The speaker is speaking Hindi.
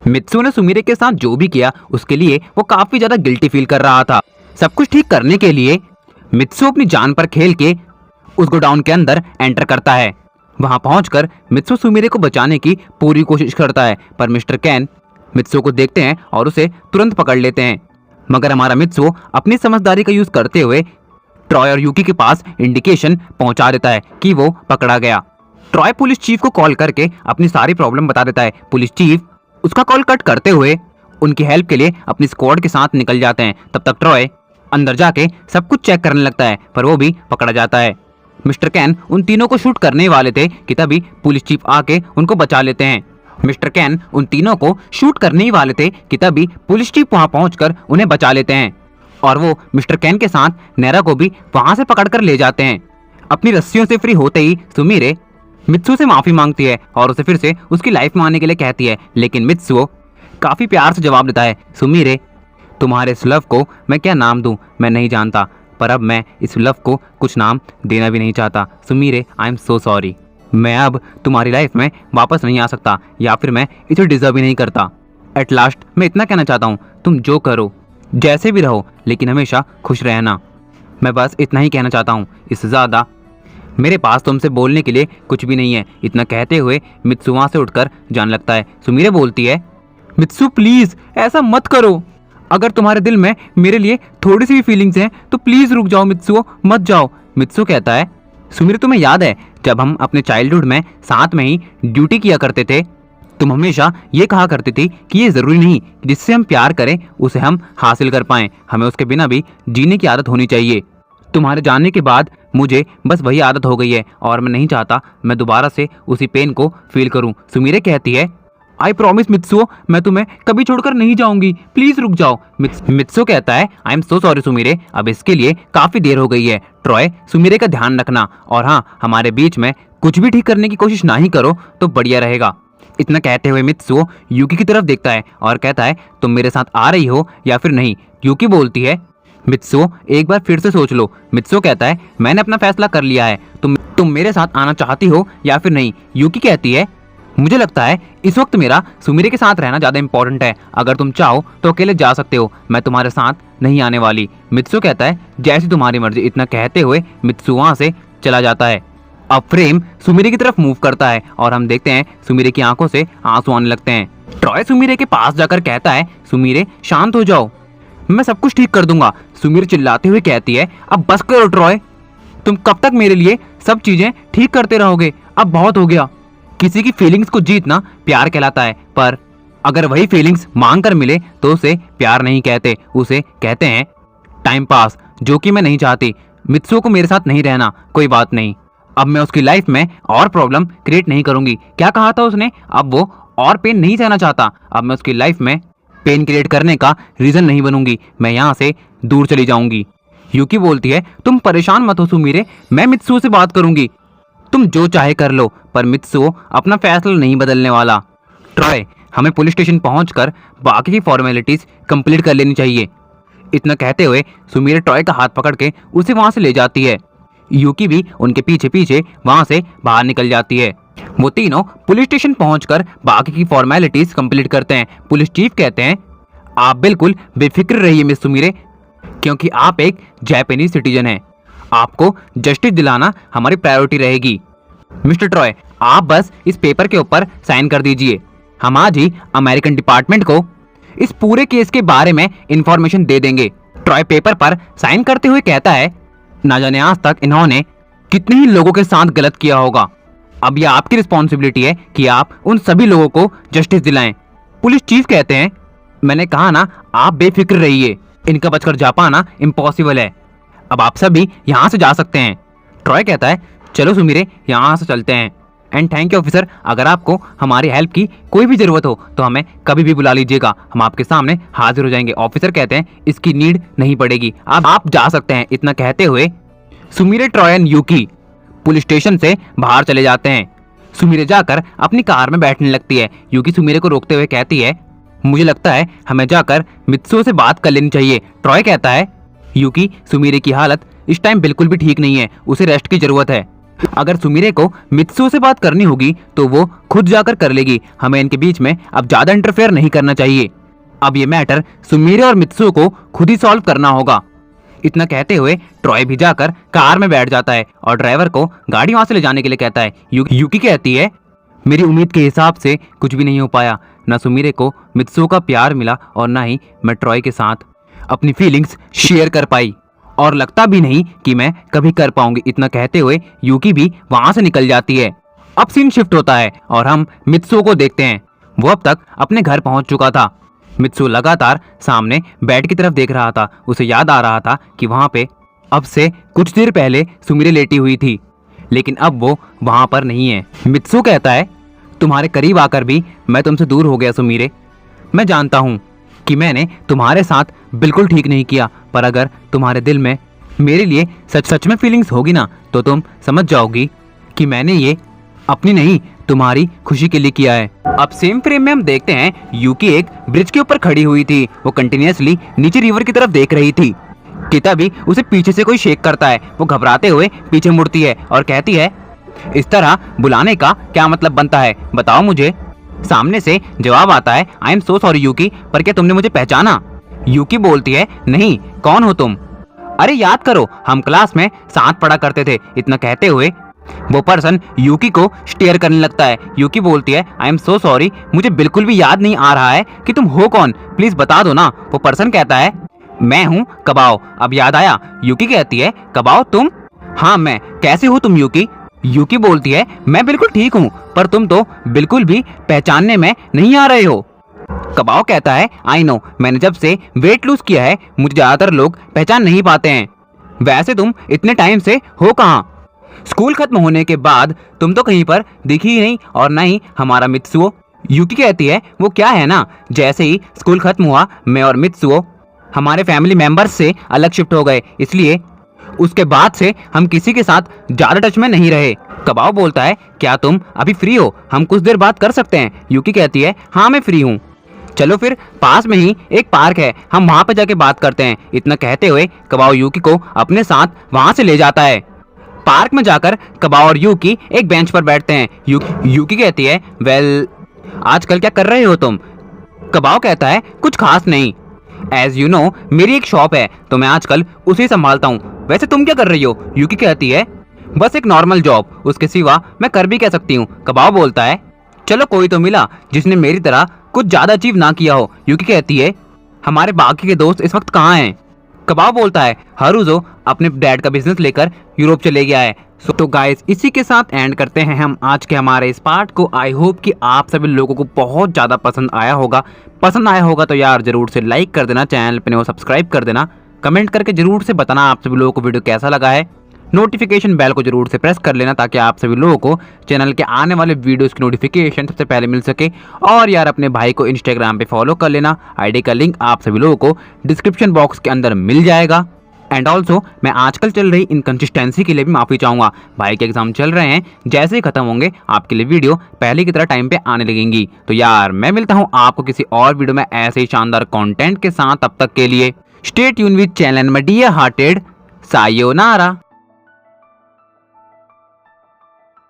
मित्सु ने सुमिरे के साथ जो भी किया उसके लिए वो काफी ज्यादा गिल्टी फील कर रहा था। सब कुछ ठीक करने के लिए मित्सु अपनी जान पर खेल के उस गोडाउन के अंदर एंटर करता है। वहां पहुंचकर मित्सु सुमिरे को बचाने की पूरी कोशिश करता है, पर मिस्टर कैन मित्सु को देखते हैं और उसे तुरंत पकड़ लेते हैं। मगर हमारा मित्सु अपनी समझदारी का यूज करते हुए ट्रॉय और यूकी के पास इंडिकेशन पहुंचा देता है कि वो पकड़ा गया। ट्रॉय पुलिस चीफ को कॉल करके अपनी सारी प्रॉब्लम बता देता है। पुलिस चीफ उसका कॉल कट करते हुए उनकी हेल्प के लिए अपनी स्क्वाड के साथ निकल जाते हैं। तब तक ट्रॉय अंदर जाके सब कुछ चेक करने लगता है, पर वो भी पकड़ा जाता है। मिस्टर कैन उन तीनों को शूट करने वाले थे कि तभी पुलिस चीफ आके उनको बचा लेते हैं। मिस्टर कैन उन तीनों को शूट करने ही वाले थे कि तभी पुलिस चीफ वहां पहुंचकर उन्हें बचा लेते हैं और वो मिस्टर कैन के साथ नैरा को भी वहां से पकड़कर ले जाते हैं। अपनी रस्सियों से फ्री होते ही सुमिरे मित्सु से माफी मांगती है और उसे फिर से उसकी लाइफ में आने के लिए कहती है, लेकिन मित्सु काफी प्यार से जवाब देता है, सुमिरे तुम्हारे इस लव को मैं क्या नाम दूं मैं नहीं जानता, पर अब मैं इस लव को कुछ नाम देना भी नहीं चाहता। Sumire I am so sorry, मैं अब तुम्हारी लाइफ में वापस नहीं आ सकता या फिर मैं इसे डिजर्व ही नहीं करता। एट लास्ट मैं इतना कहना चाहता हूँ, तुम जो करो जैसे भी रहो लेकिन हमेशा खुश रहना। मैं बस इतना ही कहना चाहता हूँ, इससे ज़्यादा मेरे पास तुमसे बोलने के लिए कुछ भी नहीं है। इतना कहते हुए मित्सु वहाँ से उठकर जाने लगता है। सुमिरे बोलती है, मित्सु प्लीज़ ऐसा मत करो, अगर तुम्हारे दिल में मेरे लिए थोड़ी सी भी फीलिंग्स हैं तो प्लीज़ रुक जाओ मित्सु, मत जाओ। मित्सु कहता है, सुमिरे तुम्हें याद है जब हम अपने चाइल्डहुड में साथ में ही ड्यूटी किया करते थे, तुम हमेशा ये कहा करती थी कि ये ज़रूरी नहीं कि जिससे हम प्यार करें उसे हम हासिल कर पाएं, हमें उसके बिना भी जीने की आदत होनी चाहिए। तुम्हारे जाने के बाद मुझे बस वही आदत हो गई है और मैं नहीं चाहता मैं दोबारा से उसी पेन को फील करूं। सुमिरे कहती है, आई प्रॉमिस मित्सु, मैं तुम्हें कभी छोड़कर नहीं जाऊंगी, प्लीज रुक जाओ। मित्सु कहता है, I am so sorry Sumire, अब इसके लिए काफी देर हो गई है। ट्रॉय सुमिरे का ध्यान रखना और हाँ, हमारे बीच में कुछ भी ठीक करने की कोशिश ना ही करो तो बढ़िया रहेगा। इतना कहते हुए मित्सु यूकी की तरफ देखता है और कहता है, तुम मेरे साथ आ रही हो या फिर नहीं। यूकी बोलती है, मित्सु एक बार फिर से सोच लो। मित्सु कहता है, मैंने अपना फैसला कर लिया है, तुम मेरे साथ आना चाहती हो या फिर नहीं। यूकी कहती है, मुझे लगता है इस वक्त मेरा सुमिरे के साथ रहना ज्यादा इंपॉर्टेंट है, अगर तुम चाहो तो अकेले जा सकते हो, मैं तुम्हारे साथ नहीं आने वाली। मित्सु कहता है, जैसी तुम्हारी मर्जी। इतना कहते हुए मित्सु वहां से चला जाता है। अब फ्रेम सुमिरे की तरफ मूव करता है और हम देखते हैं सुमिरे की आंखों से आंसू आने लगते हैं। ट्रॉय सुमिरे के पास जाकर कहता है, सुमिरे शांत हो जाओ, मैं सब कुछ ठीक कर दूंगा। सुमिरे चिल्लाते हुए कहती है, अब बस करो ट्रॉय, तुम कब तक मेरे लिए सब चीजें ठीक करते रहोगे, अब बहुत हो गया। किसी की फीलिंग्स को जीतना प्यार कहलाता है, पर अगर वही फीलिंग्स मांग कर मिले तो उसे प्यार नहीं कहते, उसे कहते हैं टाइम पास, जो कि मैं नहीं चाहती। मित्सु को मेरे साथ नहीं रहना, कोई बात नहीं, अब मैं उसकी लाइफ में और प्रॉब्लम क्रिएट नहीं करूंगी। क्या कहा था उसने, अब वो और पेन नहीं सहना चाहता, अब मैं उसकी लाइफ में पेन क्रिएट करने का रीजन नहीं बनूंगी, मैं यहाँ से दूर चली जाऊंगी। यूकी बोलती है, तुम परेशान मत हो सुमिरे, मैं मित्सु से बात करूंगी, तुम जो चाहे कर लो। पर मित्सु अपना फैसला नहीं बदलने वाला। ट्रॉय हमें पुलिस स्टेशन पहुंचकर बाकी की फॉर्मेलिटीज कंप्लीट कर लेनी चाहिए। इतना कहते हुए सुमिरे ट्रॉय का हाथ पकड़ के उसे वहां से ले जाती है। यूकी भी उनके पीछे पीछे वहां से बाहर निकल जाती है। वो तीनों पुलिस स्टेशन पहुंचकर बाकी की फॉर्मेलिटीज कंप्लीट करते हैं। पुलिस चीफ कहते हैं, आप बिल्कुल बेफिक्र रहिए मिस सुमिरे, क्योंकि आप एक जापानीज सिटीजन हैं, आपको जस्टिस दिलाना हमारी प्रायोरिटी रहेगी। मिस्टर ट्रॉय आप बस इस पेपर के ऊपर साइन कर दीजिए, हम आज ही अमेरिकन डिपार्टमेंट को इस पूरे केस के बारे में इंफॉर्मेशन दे देंगे। ट्रॉय पेपर पर साइन करते हुए कहता है, ना जाने आज तक इन्होंने कितने ही लोगों के साथ गलत किया होगा, अब यह आपकी रिस्पॉन्सिबिलिटी है कि आप उन सभी लोगों को जस्टिस दिलाएं। पुलिस चीफ कहते हैं, मैंने कहा ना, आप बेफिक्र रहिए, इनका बचकर जा पाना इम्पॉसिबल है, अब आप सभी यहाँ से जा सकते हैं। ट्रॉय कहता है, चलो सुमिरे यहाँ से चलते हैं, एंड थैंक यू ऑफिसर, अगर आपको हमारी हेल्प की कोई भी जरूरत हो तो हमें कभी भी बुला लीजिएगा, हम आपके सामने हाजिर हो जाएंगे। ऑफिसर कहते हैं, इसकी नीड नहीं पड़ेगी, अब आप जा सकते हैं। इतना कहते हुए Sumire, Troy and Yuki police station से बाहर चले जाते हैं। सुमिरे जाकर अपनी कार में बैठने लगती है। यूकी सुमिरे को रोकते हुए कहती है, मुझे लगता है हमें जाकर मित्सु से बात कर लेनी चाहिए। ट्रॉय कहता है, यूकी सुमिरे की हालत इस टाइम बिल्कुल भी ठीक नहीं है, उसे रेस्ट की जरूरत है। अगर सुमिरे को मित्सुओ से बात करनी होगी तो वो खुद जाकर कर लेगी। हमें इनके बीच में अब ज्यादा इंटरफेयर नहीं करना चाहिए। अब ये मैटर सुमिरे और मित्सुओ को खुद ही सॉल्व करना होगा। इतना कहते हुए ट्रॉय भी जाकर कार में बैठ जाता है और ड्राइवर को गाड़ी वहां से ले जाने के लिए कहता है। यूकी कहती है, मेरी उम्मीद के हिसाब से कुछ भी नहीं हो पाया। न सुमिरे को मित्सुओ का प्यार मिला और ना ही मैं ट्रॉय के साथ अपनी फीलिंग्स शेयर कर पाई, और लगता भी नहीं कि मैं कभी कर पाऊंगी। इतना कहते हुए यूकी भी वहां से निकल जाती है। अब सीन शिफ्ट होता है और हम मित्सुओ को देखते हैं। वो अब तक अपने घर पहुंच चुका था। मित्सुओ लगातार सामने बेड की तरफ देख रहा था। उसे याद आ रहा था कि वहां पे अब से कुछ देर पहले सुमिरे लेटी हुई थी, लेकिन अब वो वहां पर नहीं है। मित्सुओ कहता है, तुम्हारे करीब आकर भी मैं तुमसे दूर हो गया सुमिरे। मैं जानता हूँ कि मैंने तुम्हारे साथ बिल्कुल ठीक नहीं किया, पर अगर तुम्हारे दिल में मेरे लिए सच सच में फीलिंग्स होगी ना, तो तुम समझ जाओगी कि मैंने ये अपनी नहीं तुम्हारी खुशी के लिए किया है। अब सेम फ्रेम में हम देखते हैं यूकी एक ब्रिज के ऊपर खड़ी हुई थी। वो कंटिन्यूअसली नीचे रिवर की तरफ देख रही थी कि तभी उसे पीछे से कोई शेक करता है। वो घबराते हुए पीछे मुड़ती है और कहती है, इस तरह बुलाने का क्या मतलब बनता है, बताओ मुझे। सामने से जवाब आता है, आई एम सो सॉरी यूकी, पर क्या तुमने मुझे पहचाना? यूकी बोलती है, नहीं, कौन हो तुम? अरे याद करो, हम क्लास में साथ पढ़ा करते थे। इतना कहते हुए वो पर्सन यूकी को स्टेयर करने लगता है। यूकी बोलती है, आई एम सो सॉरी, मुझे बिल्कुल भी याद नहीं आ रहा है कि तुम हो कौन, प्लीज बता दो ना। वो पर्सन कहता है, मैं हूँ कबाओ। अब याद आया? यूकी कहती है, कबाओ तुम? हाँ मैं। कैसे हो तुम यूकी? यूकी बोलती है, मैं बिल्कुल ठीक हूँ, पर तुम तो बिल्कुल भी पहचानने में नहीं आ रहे हो। कबाओ कहता है, आई नो, मैंने जब से वेट लूज किया है मुझे ज्यादातर लोग पहचान नहीं पाते हैं। वैसे तुम इतने टाइम से हो कहाँ? स्कूल खत्म होने के बाद तुम तो कहीं पर दिखी ही नहीं, और ना ही हमारा मित्सुओ। यूकी कहती है, वो क्या है ना, जैसे ही स्कूल खत्म हुआ मैं और मित्सुओ हमारे फैमिली मेंबर्स से अलग शिफ्ट हो गए, इसलिए उसके बाद से हम किसी के साथ ज्यादा टच में नहीं रहे। कबाओ बोलता है, क्या तुम अभी फ्री हो, हम कुछ देर बात कर सकते हैं? यूकी कहती है, हाँ मैं फ्री हूँ। चलो फिर पास में ही एक पार्क है, हम वहां पर जाके बात करते हैं। इतना कहते हुए कबाओ यूकी को अपने साथ वहां से ले जाता है। पार्क में जाकर कबाओ और यूकी एक बेंच पर बैठते हैं। यूकी कहती है, वेल आजकल क्या कर रहे हो तुम? कबाओ कहता है, कुछ खास नहीं, एज यू नो मेरी एक शॉप है तो मैं आजकल उसे संभालता हूँ। वैसे तुम क्या कर रही हो? यूकी कहती है, बस एक नॉर्मल जॉब, उसके सिवा मैं कर भी कह सकती हूँ। कबाओ बोलता है, चलो कोई तो मिला जिसने मेरी तरह कुछ ज्यादा अचीव ना किया हो। यूकी कहती है, हमारे बाकी के दोस्त इस वक्त कहाँ हैं? कबाओ बोलता है, हारुज़ो अपने डैड का बिजनेस लेकर यूरोप चले गया है। तो गाइस इसी के साथ एंड करते हैं हम आज के हमारे इस पार्ट को। आई होप कि आप सभी लोगों को बहुत ज़्यादा पसंद आया होगा। पसंद आया होगा तो यार जरूर से लाइक कर देना, चैनल पे नहीं हो सब्सक्राइब कर देना, कमेंट करके जरूर से बताना आप सभी लोगों को वीडियो कैसा लगा है। नोटिफिकेशन बेल को जरूर से प्रेस कर लेना ताकि आप सभी लोगों को चैनल के आने वाले वीडियोस की नोटिफिकेशन सबसे पहले मिल सके। और यार अपने भाई को इंस्टाग्राम पे फॉलो कर लेना, आईडी का लिंक आप सभी लोगों को डिस्क्रिप्शन बॉक्स के अंदर मिल जाएगा। एंड ऑल्सो मैं आजकल चल रही इनकंसिस्टेंसी के लिए भी माफ़ी चाहूँगा। भाई के एग्जाम चल रहे हैं, जैसे ही खत्म होंगे आपके लिए वीडियो पहले की तरह टाइम पे आने लगेंगी। तो यार मैं मिलता हूँ आपको किसी और वीडियो में ऐसे ही शानदार कंटेंट के साथ। तब तक के लिए स्टे ट्यून विद चैनल में डियर हार्टेड, सायोनारा।